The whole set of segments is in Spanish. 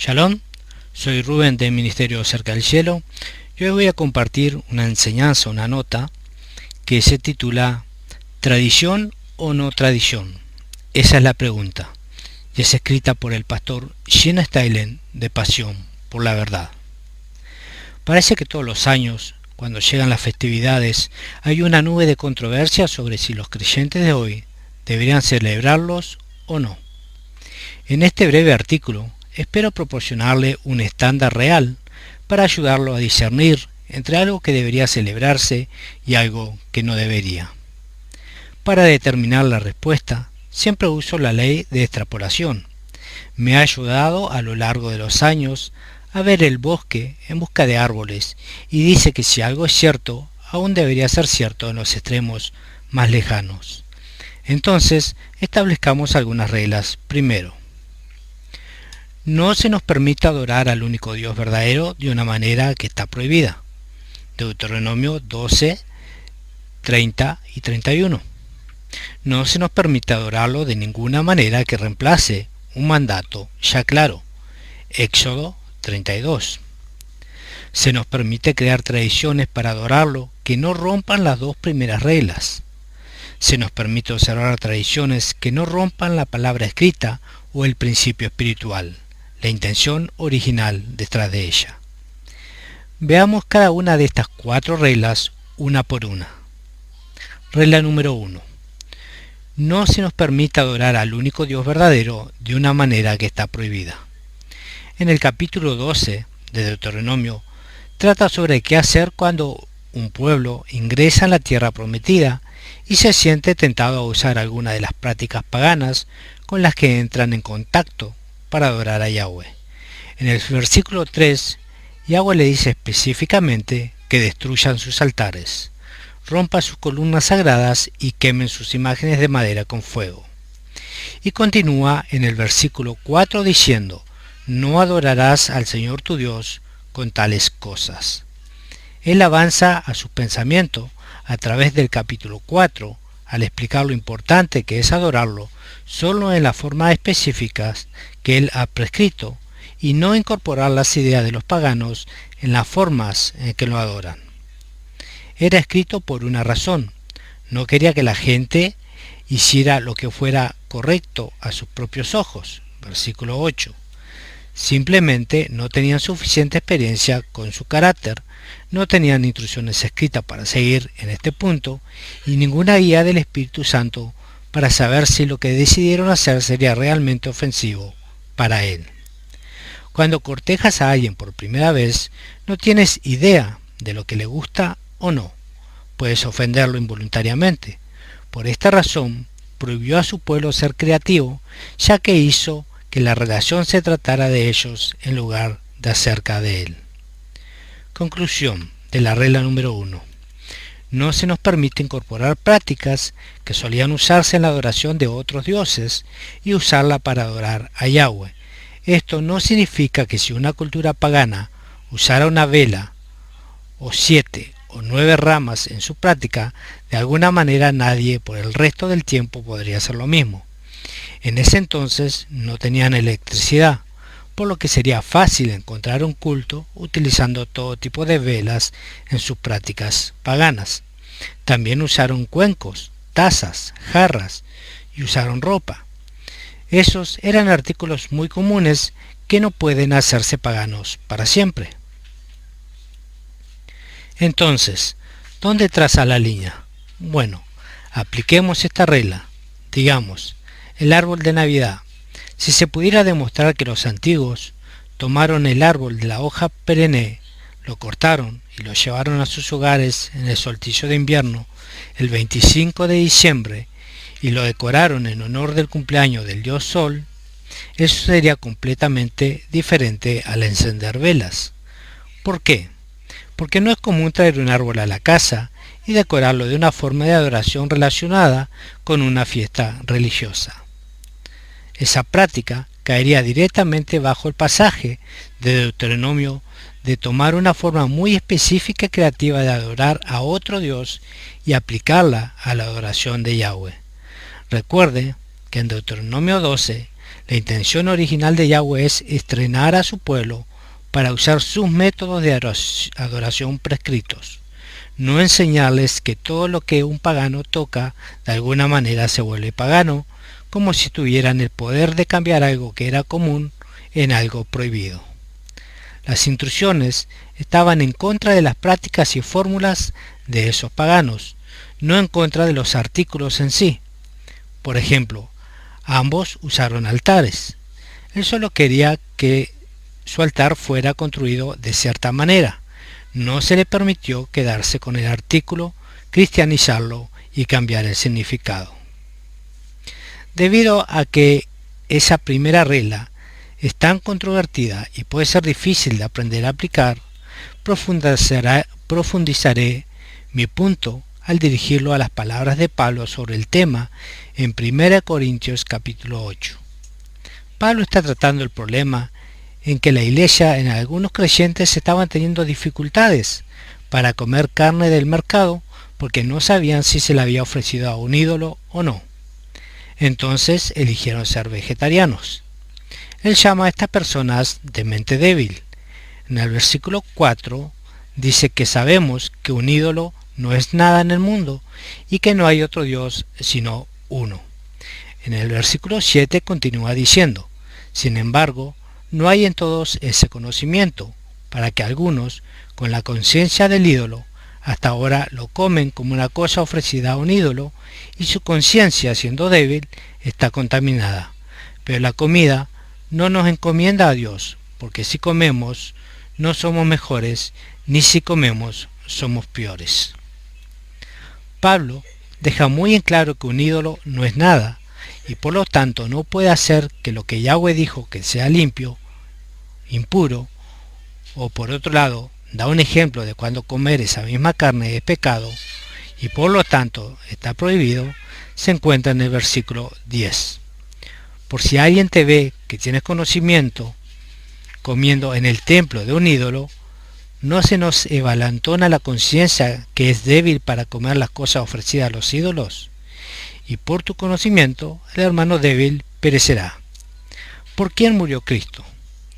Shalom, soy Rubén del Ministerio Cerca del Cielo y hoy voy a compartir una enseñanza, una nota que se titula ¿Tradición o no tradición? Esa es la pregunta y es escrita por el pastor Shina Stylen de Pasión por la Verdad. Parece que todos los años, cuando llegan las festividades, hay una nube de controversia sobre si los creyentes de hoy deberían celebrarlos o no. En este breve artículo espero proporcionarle un estándar real para ayudarlo a discernir entre algo que debería celebrarse y algo que no debería. Para determinar la respuesta, siempre uso la ley de extrapolación. Me ha ayudado a lo largo de los años a ver el bosque en busca de árboles y dice que si algo es cierto, aún debería ser cierto en los extremos más lejanos. Entonces, establezcamos algunas reglas primero. No se nos permite adorar al único Dios verdadero de una manera que está prohibida. Deuteronomio 12, 30 y 31. No se nos permite adorarlo de ninguna manera que reemplace un mandato ya claro. Éxodo 32. Se nos permite crear tradiciones para adorarlo que no rompan las dos primeras reglas. Se nos permite observar tradiciones que no rompan la palabra escrita o el principio espiritual, la intención original detrás de ella. Veamos cada una de estas 4 reglas una por una. Regla número 1. No se nos permite adorar al único Dios verdadero de una manera que está prohibida. En el capítulo 12 de Deuteronomio trata sobre qué hacer cuando un pueblo ingresa en la tierra prometida y se siente tentado a usar alguna de las prácticas paganas con las que entran en contacto para adorar a Yahweh. En el versículo 3, Yahweh le dice específicamente que destruyan sus altares, rompan sus columnas sagradas y quemen sus imágenes de madera con fuego. Y continúa en el versículo 4 diciendo, no adorarás al Señor tu Dios con tales cosas. Él avanza a su pensamiento a través del capítulo 4 al explicar lo importante que es adorarlo solo en las formas específicas que él ha prescrito y no incorporar las ideas de los paganos en las formas en que lo adoran. Era escrito por una razón. No quería que la gente hiciera lo que fuera correcto a sus propios ojos. Versículo 8. Simplemente no tenían suficiente experiencia con su carácter, no tenían instrucciones escritas para seguir en este punto y ninguna guía del Espíritu Santo para saber si lo que decidieron hacer sería realmente ofensivo para él. Cuando cortejas a alguien por primera vez, no tienes idea de lo que le gusta o no. Puedes ofenderlo involuntariamente. Por esta razón, prohibió a su pueblo ser creativo, ya que hizo que la relación se tratara de ellos en lugar de acerca de él. Conclusión de la regla número 1. No se nos permite incorporar prácticas que solían usarse en la adoración de otros dioses y usarla para adorar a Yahweh. Esto no significa que si una cultura pagana usara una vela o 7 o 9 ramas en su práctica, de alguna manera nadie por el resto del tiempo podría hacer lo mismo. En ese entonces no tenían electricidad, por lo que sería fácil encontrar un culto utilizando todo tipo de velas en sus prácticas paganas. También usaron cuencos, tazas, jarras y usaron ropa. Esos eran artículos muy comunes que no pueden hacerse paganos para siempre. Entonces, ¿dónde traza la línea? Bueno, apliquemos esta regla. Digamos, el árbol de Navidad. Si se pudiera demostrar que los antiguos tomaron el árbol de la hoja perenne, lo cortaron y lo llevaron a sus hogares en el solsticio de invierno, el 25 de diciembre, y lo decoraron en honor del cumpleaños del dios Sol, eso sería completamente diferente al encender velas. ¿Por qué? Porque no es común traer un árbol a la casa y decorarlo de una forma de adoración relacionada con una fiesta religiosa. Esa práctica caería directamente bajo el pasaje de Deuteronomio de tomar una forma muy específica y creativa de adorar a otro Dios y aplicarla a la adoración de Yahweh. Recuerde que en Deuteronomio 12 La intención original de Yahweh es estrenar a su pueblo para usar sus métodos de adoración prescritos, no enseñarles que todo lo que un pagano toca de alguna manera se vuelve pagano, como si tuvieran el poder de cambiar algo que era común en algo prohibido. Las instrucciones estaban en contra de las prácticas y fórmulas de esos paganos, no en contra de los artículos en sí. Por ejemplo, ambos usaron altares. Él solo quería que su altar fuera construido de cierta manera. No se le permitió quedarse con el artículo, cristianizarlo y cambiar el significado. Debido a que esa primera regla es tan controvertida y puede ser difícil de aprender a aplicar, profundizaré mi punto al dirigirlo a las palabras de Pablo sobre el tema en 1 Corintios capítulo 8. Pablo está tratando el problema en que la iglesia en algunos creyentes estaban teniendo dificultades para comer carne del mercado porque no sabían si se le había ofrecido a un ídolo o no. Entonces eligieron ser vegetarianos. Él llama a estas personas de mente débil. En el versículo 4 dice que sabemos que un ídolo no es nada en el mundo y que no hay otro Dios sino uno. En el versículo 7 continúa diciendo, sin embargo, no hay en todos ese conocimiento, para que algunos, con la conciencia del ídolo, hasta ahora lo comen como una cosa ofrecida a un ídolo, y su conciencia, siendo débil, está contaminada. Pero la comida no nos encomienda a Dios, porque si comemos, no somos mejores, ni si comemos, somos peores. Pablo deja muy en claro que un ídolo no es nada, y por lo tanto no puede hacer que lo que Yahweh dijo que sea limpio, impuro, o por otro lado, da un ejemplo de cuando comer esa misma carne es pecado, y por lo tanto está prohibido, se encuentra en el versículo 10. Por si alguien te ve que tienes conocimiento comiendo en el templo de un ídolo, ¿no se nos evalantona la conciencia que es débil para comer las cosas ofrecidas a los ídolos? Y por tu conocimiento, el hermano débil perecerá. ¿Por quién murió Cristo?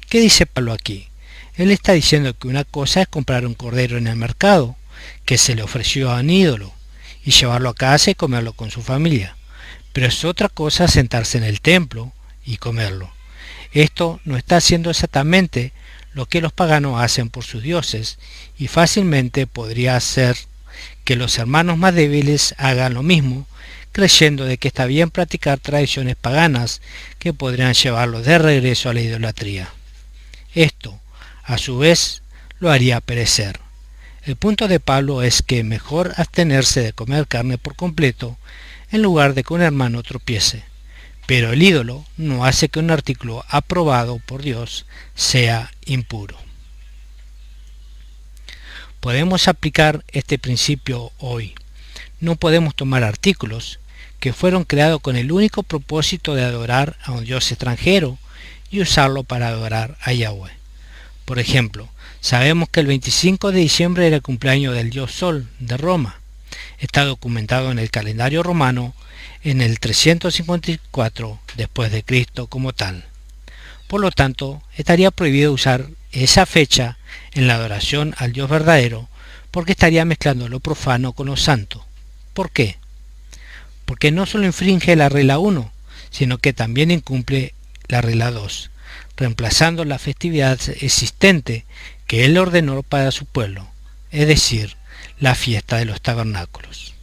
¿Qué dice Pablo aquí? Él está diciendo que una cosa es comprar un cordero en el mercado, que se le ofreció a un ídolo, y llevarlo a casa y comerlo con su familia. Pero es otra cosa sentarse en el templo y comerlo. Esto no está haciendo exactamente lo que los paganos hacen por sus dioses, y fácilmente podría ser que los hermanos más débiles hagan lo mismo, creyendo de que está bien practicar tradiciones paganas que podrían llevarlos de regreso a la idolatría. Esto, a su vez, lo haría perecer. El punto de Pablo es que mejor abstenerse de comer carne por completo en lugar de que un hermano tropiece. Pero el ídolo no hace que un artículo aprobado por Dios sea impuro. Podemos aplicar este principio hoy. No podemos tomar artículos que fueron creados con el único propósito de adorar a un Dios extranjero y usarlo para adorar a Yahweh. Por ejemplo, sabemos que el 25 de diciembre era el cumpleaños del dios Sol de Roma. Está documentado en el calendario romano en el 354 después de Cristo como tal. Por lo tanto, estaría prohibido usar esa fecha en la adoración al Dios verdadero, porque estaría mezclando lo profano con lo santo. ¿Por qué? Porque no solo infringe la regla 1, sino que también incumple la regla 2, reemplazando la festividad existente que él ordenó para su pueblo, es decir, la fiesta de los tabernáculos.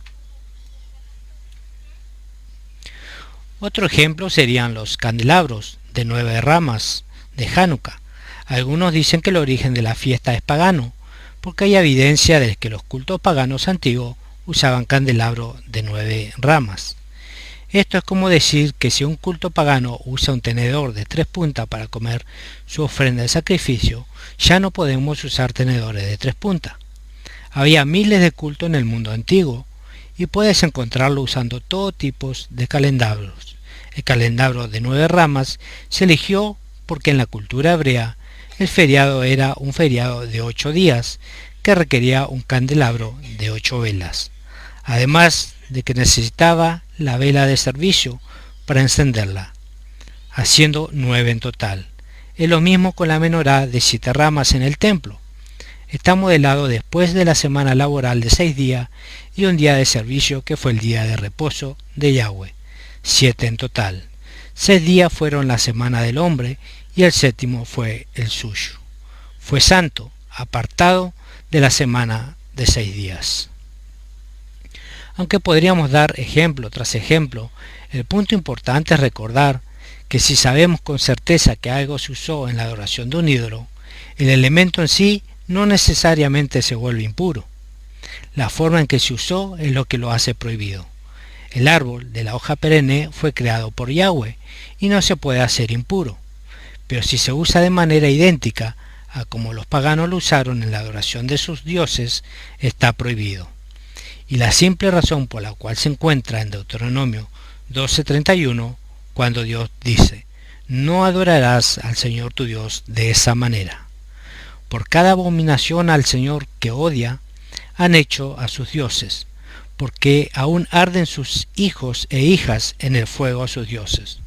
Otro ejemplo serían los candelabros de 9 ramas de Hanukkah. Algunos dicen que el origen de la fiesta es pagano, porque hay evidencia de que los cultos paganos antiguos usaban candelabros de 9 ramas. Esto es como decir que si un culto pagano usa un tenedor de 3 puntas para comer su ofrenda de sacrificio, ya no podemos usar tenedores de 3 puntas. Había miles de cultos en el mundo antiguo, y puedes encontrarlo usando todo tipo de candelabros. El candelabro de 9 ramas se eligió porque en la cultura hebrea el feriado era un feriado de 8 días que requería un candelabro de 8 velas, además de que necesitaba la vela de servicio para encenderla. haciendo 9 en total. Es lo mismo con la menorá de 7 ramas en el templo. Está modelado después de la semana laboral de 6 días y un día de servicio que fue el día de reposo de Yahweh, 7 en total. 6 días fueron la semana del hombre y el séptimo fue el suyo. Fue santo, apartado de la semana de 6 días. Aunque podríamos dar ejemplo tras ejemplo, el punto importante es recordar que si sabemos con certeza que algo se usó en la adoración de un ídolo, el elemento en sí no necesariamente se vuelve impuro. La forma en que se usó es lo que lo hace prohibido. El árbol de la hoja perenne fue creado por Yahweh y no se puede hacer impuro, pero si se usa de manera idéntica a como los paganos lo usaron en la adoración de sus dioses, está prohibido. Y la simple razón por la cual se encuentra en Deuteronomio 12:31, cuando Dios dice, no adorarás al Señor tu Dios de esa manera. Por cada abominación al Señor que odia, han hecho a sus dioses, porque aún arden sus hijos e hijas en el fuego a sus dioses.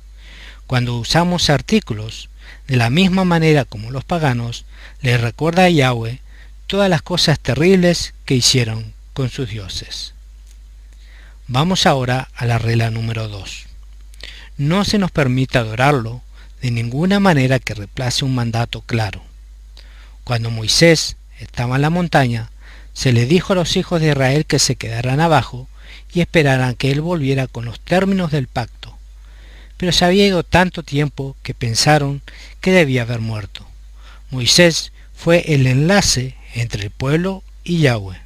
Cuando usamos artículos, de la misma manera como los paganos, les recuerda a Yahweh todas las cosas terribles que hicieron con sus dioses. Vamos ahora a la regla número 2. No se nos permite adorarlo de ninguna manera que reemplace un mandato claro. Cuando Moisés estaba en la montaña, se le dijo a los hijos de Israel que se quedaran abajo y esperaran que él volviera con los términos del pacto. Pero se había ido tanto tiempo que pensaron que debía haber muerto. Moisés fue el enlace entre el pueblo y Yahweh.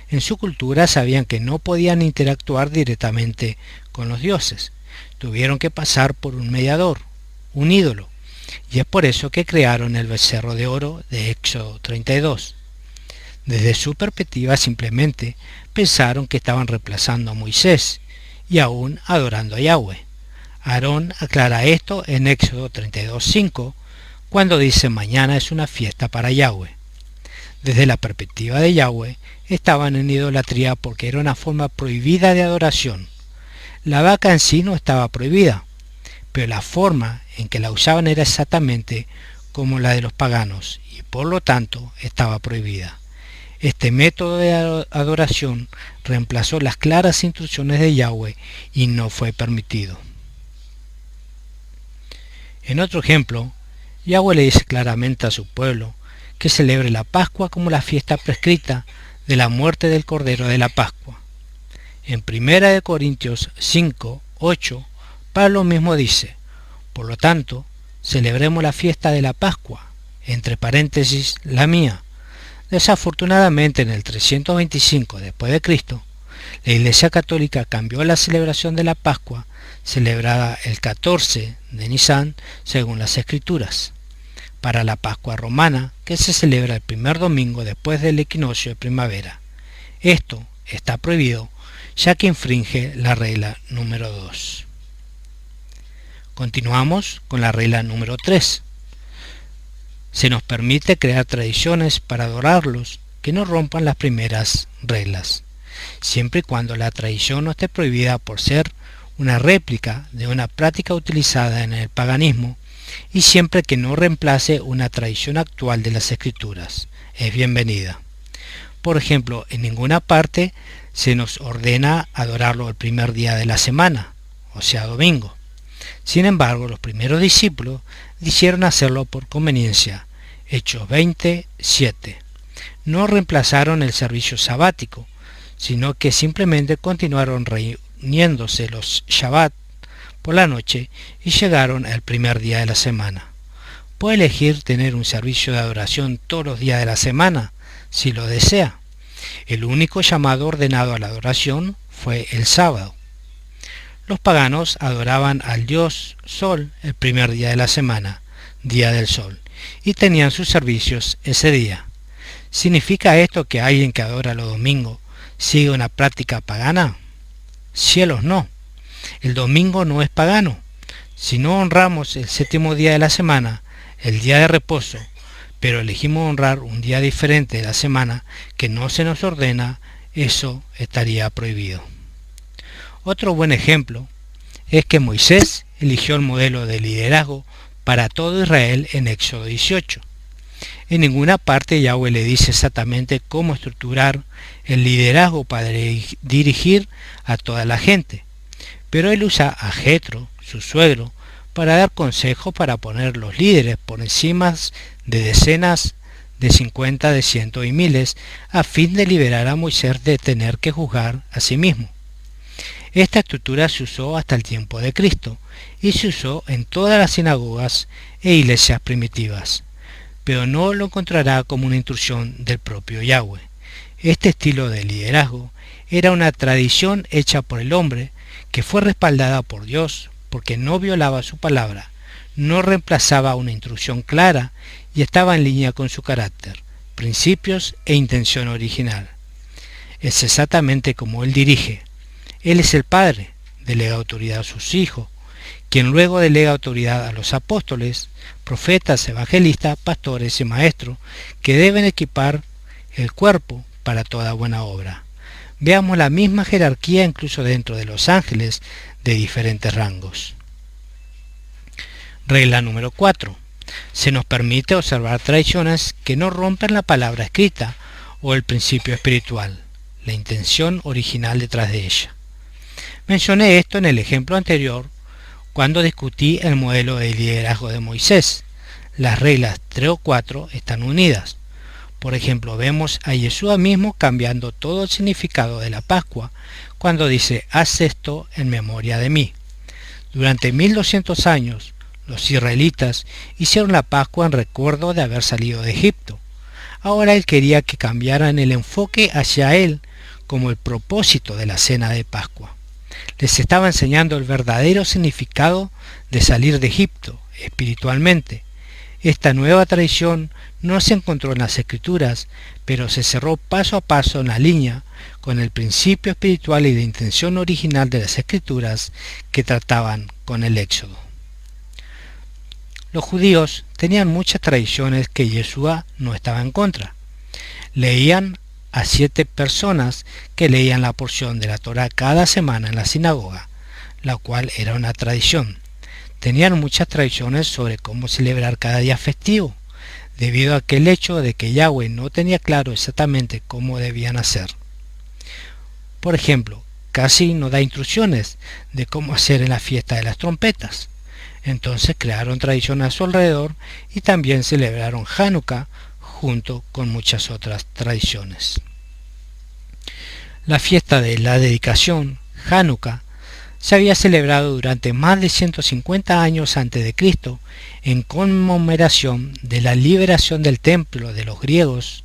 En su cultura sabían que no podían interactuar directamente con los dioses. Tuvieron que pasar por un mediador, un ídolo, y es por eso que crearon el becerro de oro de Éxodo 32. Desde su perspectiva simplemente pensaron que estaban reemplazando a Moisés y aún adorando a Yahweh. Aarón aclara esto en Éxodo 32:5, cuando dice mañana es una fiesta para Yahweh. Desde la perspectiva de Yahweh, estaban en idolatría porque era una forma prohibida de adoración. La vaca en sí no estaba prohibida, pero la forma en que la usaban era exactamente como la de los paganos y por lo tanto estaba prohibida. Este método de adoración reemplazó las claras instrucciones de Yahweh y no fue permitido. En otro ejemplo, Yahweh le dice claramente a su pueblo que celebre la Pascua como la fiesta prescrita de la muerte del Cordero de la Pascua. En 1 Corintios 5:8, Pablo mismo dice, por lo tanto, celebremos la fiesta de la Pascua, entre paréntesis, la mía. Desafortunadamente, en el 325 después de Cristo, la Iglesia Católica cambió la celebración de la Pascua, celebrada el 14 de Nisan, según las Escrituras, para la Pascua romana, que se celebra el primer domingo después del equinoccio de primavera. Esto está prohibido, ya que infringe la regla número 2. Continuamos con la regla número 3. Se nos permite crear tradiciones para adorarlos que no rompan las primeras reglas, siempre y cuando la tradición no esté prohibida por ser una réplica de una práctica utilizada en el paganismo y siempre que no reemplace una tradición actual de las Escrituras. Es bienvenida. Por ejemplo, en ninguna parte se nos ordena adorarlo el primer día de la semana, o sea, domingo. Sin embargo, los primeros discípulos decidieron hacerlo por conveniencia. Hechos 20:7. No reemplazaron el servicio sabático, sino que simplemente continuaron reuniéndose los Shabbat por la noche y llegaron al primer día de la semana. Puede elegir tener un servicio de adoración todos los días de la semana, si lo desea. El único llamado ordenado a la adoración fue el sábado. Los paganos adoraban al dios Sol el primer día de la semana, día del sol, y tenían sus servicios ese día. ¿Significa esto que alguien que adora los domingos sigue una práctica pagana? Cielos, no. El domingo no es pagano. Si no honramos el séptimo día de la semana, el día de reposo, pero elegimos honrar un día diferente de la semana que no se nos ordena, eso estaría prohibido. Otro buen ejemplo es que Moisés eligió el modelo de liderazgo para todo Israel en Éxodo 18. En ninguna parte Yahweh le dice exactamente cómo estructurar el liderazgo para dirigir a toda la gente, pero él usa a Jetro, su suegro, para dar consejos para poner los líderes por encima de decenas, de 50, de cientos y miles, a fin de liberar a Moisés de tener que juzgar a sí mismo. Esta estructura se usó hasta el tiempo de Cristo y se usó en todas las sinagogas e iglesias primitivas, pero no lo encontrará como una instrucción del propio Yahweh. Este estilo de liderazgo era una tradición hecha por el hombre que fue respaldada por Dios porque no violaba su palabra, no reemplazaba una instrucción clara y estaba en línea con su carácter, principios e intención original. Es exactamente como él dirige. Él es el Padre, delega autoridad a sus hijos, quien luego delega autoridad a los apóstoles, profetas, evangelistas, pastores y maestros, que deben equipar el cuerpo para toda buena obra. Veamos la misma jerarquía incluso dentro de los ángeles de diferentes rangos. Regla número 4. Se nos permite observar tradiciones que no rompen la palabra escrita o el principio espiritual, la intención original detrás de ella. Mencioné esto en el ejemplo anterior cuando discutí el modelo de liderazgo de Moisés. Las reglas 3 o 4 están unidas. Por ejemplo, vemos a Yeshua mismo cambiando todo el significado de la Pascua cuando dice: haz esto en memoria de mí. Durante 1200 años, los israelitas hicieron la Pascua en recuerdo de haber salido de Egipto. Ahora él quería que cambiaran el enfoque hacia él como el propósito de la cena de Pascua. Les estaba enseñando el verdadero significado de salir de Egipto espiritualmente. Esta nueva tradición no se encontró en las Escrituras, pero se cerró paso a paso en la línea con el principio espiritual y la intención original de las Escrituras que trataban con el Éxodo. Los judíos tenían muchas tradiciones que Yeshua no estaba en contra. Leían a 7 personas que leían la porción de la Torá cada semana en la sinagoga, la cual era una tradición. Tenían muchas tradiciones sobre cómo celebrar cada día festivo, debido a aquel hecho de que Yahweh no tenía claro exactamente cómo debían hacer. Por ejemplo, casi no da instrucciones de cómo hacer en la fiesta de las trompetas. Entonces crearon tradiciones a su alrededor y también celebraron Hanukkah junto con muchas otras tradiciones. La fiesta de la dedicación, Hanukkah, se había celebrado durante más de 150 años antes de Cristo en conmemoración de la liberación del templo de los griegos.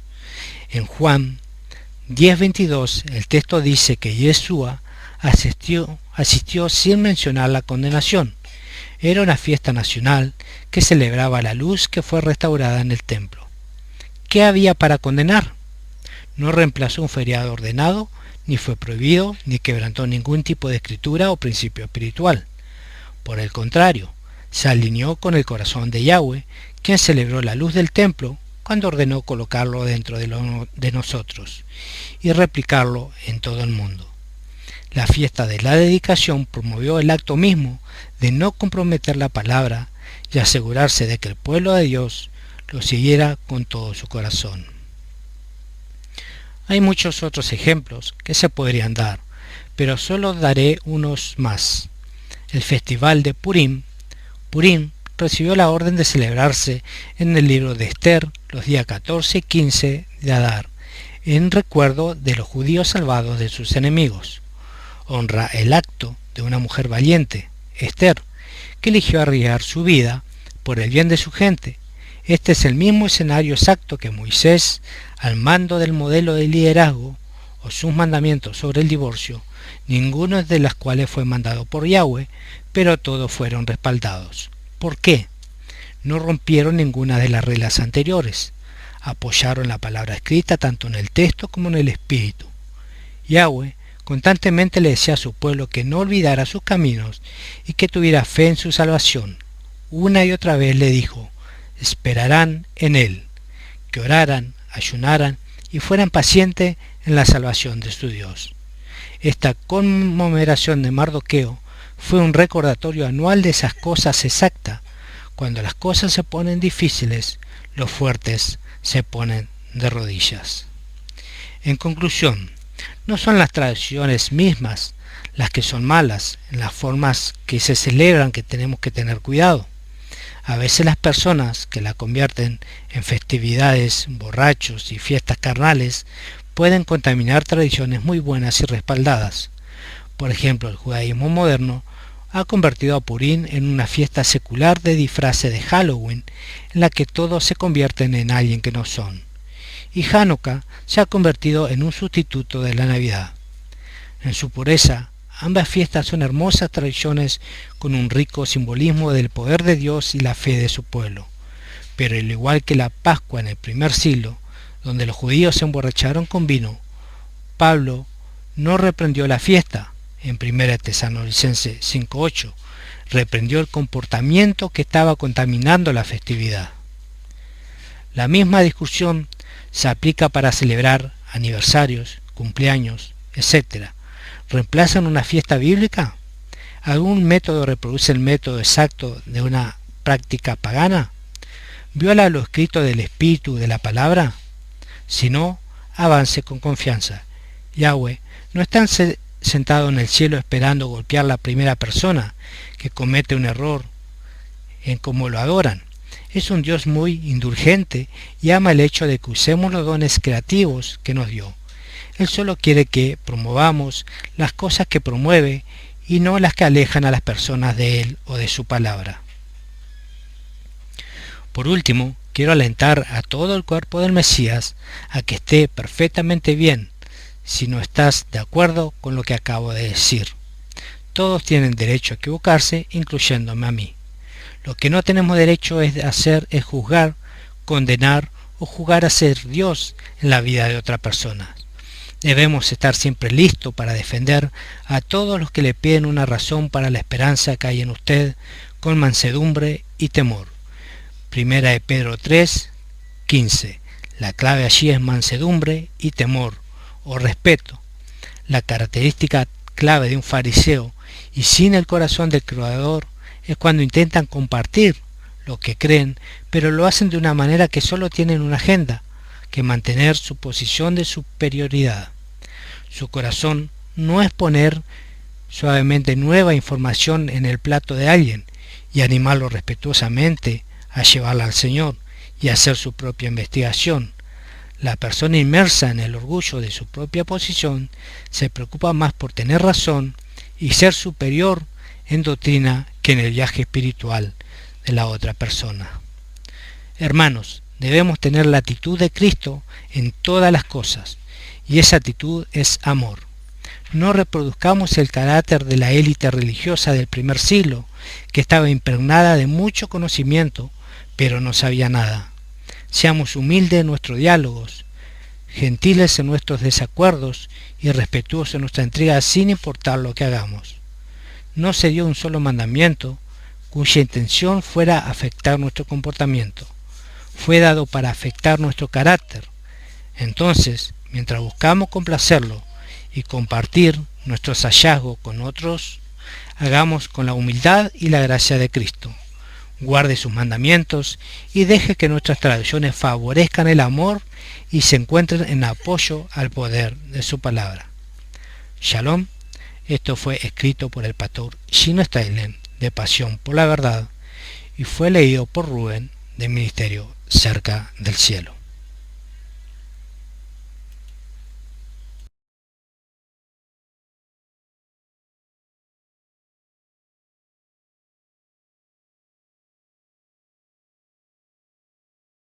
En Juan 10:22 el texto dice que Yeshua asistió sin mencionar la condenación. Era una fiesta nacional que celebraba la luz que fue restaurada en el templo. ¿Qué había para condenar? No reemplazó un feriado ordenado, ni fue prohibido, ni quebrantó ningún tipo de escritura o principio espiritual. Por el contrario, se alineó con el corazón de Yahweh, quien celebró la luz del templo cuando ordenó colocarlo dentro de nosotros y replicarlo en todo el mundo. La fiesta de la dedicación promovió el acto mismo de no comprometer la palabra y asegurarse de que el pueblo de Dios lo siguiera con todo su corazón. Hay muchos otros ejemplos que se podrían dar, pero solo daré unos más. El festival de Purim recibió la orden de celebrarse en el libro de Esther los días 14 y 15 de Adar, en recuerdo de los judíos salvados de sus enemigos. Honra el acto de una mujer valiente, Esther, que eligió arriesgar su vida por el bien de su gente. Este es el mismo escenario exacto que Moisés, al mando del modelo de liderazgo o sus mandamientos sobre el divorcio, ninguno de los cuales fue mandado por Yahweh, pero todos fueron respaldados. ¿Por qué? No rompieron ninguna de las reglas anteriores. Apoyaron la palabra escrita tanto en el texto como en el espíritu. Yahweh constantemente le decía a su pueblo que no olvidara sus caminos y que tuviera fe en su salvación. Una y otra vez le dijo: esperarán en él, que oraran, ayunaran y fueran pacientes en la salvación de su Dios. Esta conmemoración de Mardoqueo fue un recordatorio anual de esas cosas exactas. Cuando las cosas se ponen difíciles, los fuertes se ponen de rodillas. En conclusión, no son las tradiciones mismas las que son malas, en las formas que se celebran que tenemos que tener cuidado. A veces las personas que la convierten en festividades, borrachos y fiestas carnales pueden contaminar tradiciones muy buenas y respaldadas. Por ejemplo, el judaísmo moderno ha convertido a Purim en una fiesta secular de disfraces de Halloween, en la que todos se convierten en alguien que no son. Y Hanukkah se ha convertido en un sustituto de la Navidad. En su pureza, ambas fiestas son hermosas tradiciones con un rico simbolismo del poder de Dios y la fe de su pueblo. Pero al igual que la Pascua en el primer siglo, donde los judíos se emborracharon con vino, Pablo no reprendió la fiesta. En 1 Tesalonicenses 5:8, reprendió el comportamiento que estaba contaminando la festividad. La misma discusión se aplica para celebrar aniversarios, cumpleaños, etc. ¿Reemplazan una fiesta bíblica? ¿Algún método reproduce el método exacto de una práctica pagana? ¿Viola lo escrito del Espíritu de la palabra? Si no, avance con confianza. Yahweh no está sentado en el cielo esperando golpear a la primera persona que comete un error en cómo lo adoran. Es un Dios muy indulgente y ama el hecho de que usemos los dones creativos que nos dio. Él solo quiere que promovamos las cosas que promueve y no las que alejan a las personas de Él o de su palabra. Por último, quiero alentar a todo el cuerpo del Mesías a que esté perfectamente bien si no estás de acuerdo con lo que acabo de decir. Todos tienen derecho a equivocarse, incluyéndome a mí. Lo que no tenemos derecho a hacer es juzgar, condenar o jugar a ser Dios en la vida de otra persona. Debemos estar siempre listos para defender a todos los que le piden una razón para la esperanza que hay en usted, con mansedumbre y temor. 1 de Pedro 3:15. La clave allí es mansedumbre y temor, o respeto. La característica clave de un fariseo y sin el corazón del Creador es cuando intentan compartir lo que creen, pero lo hacen de una manera que solo tienen una agenda, que mantener su posición de superioridad. Su corazón no es poner suavemente nueva información en el plato de alguien y animarlo respetuosamente a llevarla al Señor y hacer su propia investigación. La persona inmersa en el orgullo de su propia posición se preocupa más por tener razón y ser superior en doctrina que en el viaje espiritual de la otra persona. Hermanos, debemos tener la actitud de Cristo en todas las cosas, y esa actitud es amor. No reproduzcamos el carácter de la élite religiosa del primer siglo, que estaba impregnada de mucho conocimiento, pero no sabía nada. Seamos humildes en nuestros diálogos, gentiles en nuestros desacuerdos y respetuosos en nuestra entrega sin importar lo que hagamos. No se dio un solo mandamiento cuya intención fuera afectar nuestro comportamiento. Fue dado para afectar nuestro carácter. Entonces, mientras buscamos complacerlo y compartir nuestros hallazgos con otros, hagamos con la humildad y la gracia de Cristo. Guarde sus mandamientos y deje que nuestras tradiciones favorezcan el amor y se encuentren en apoyo al poder de su palabra. Shalom. Esto fue escrito por el pastor Shino Steinlen de Pasión por la Verdad y fue leído por Rubén del Ministerio Cerca del Cielo.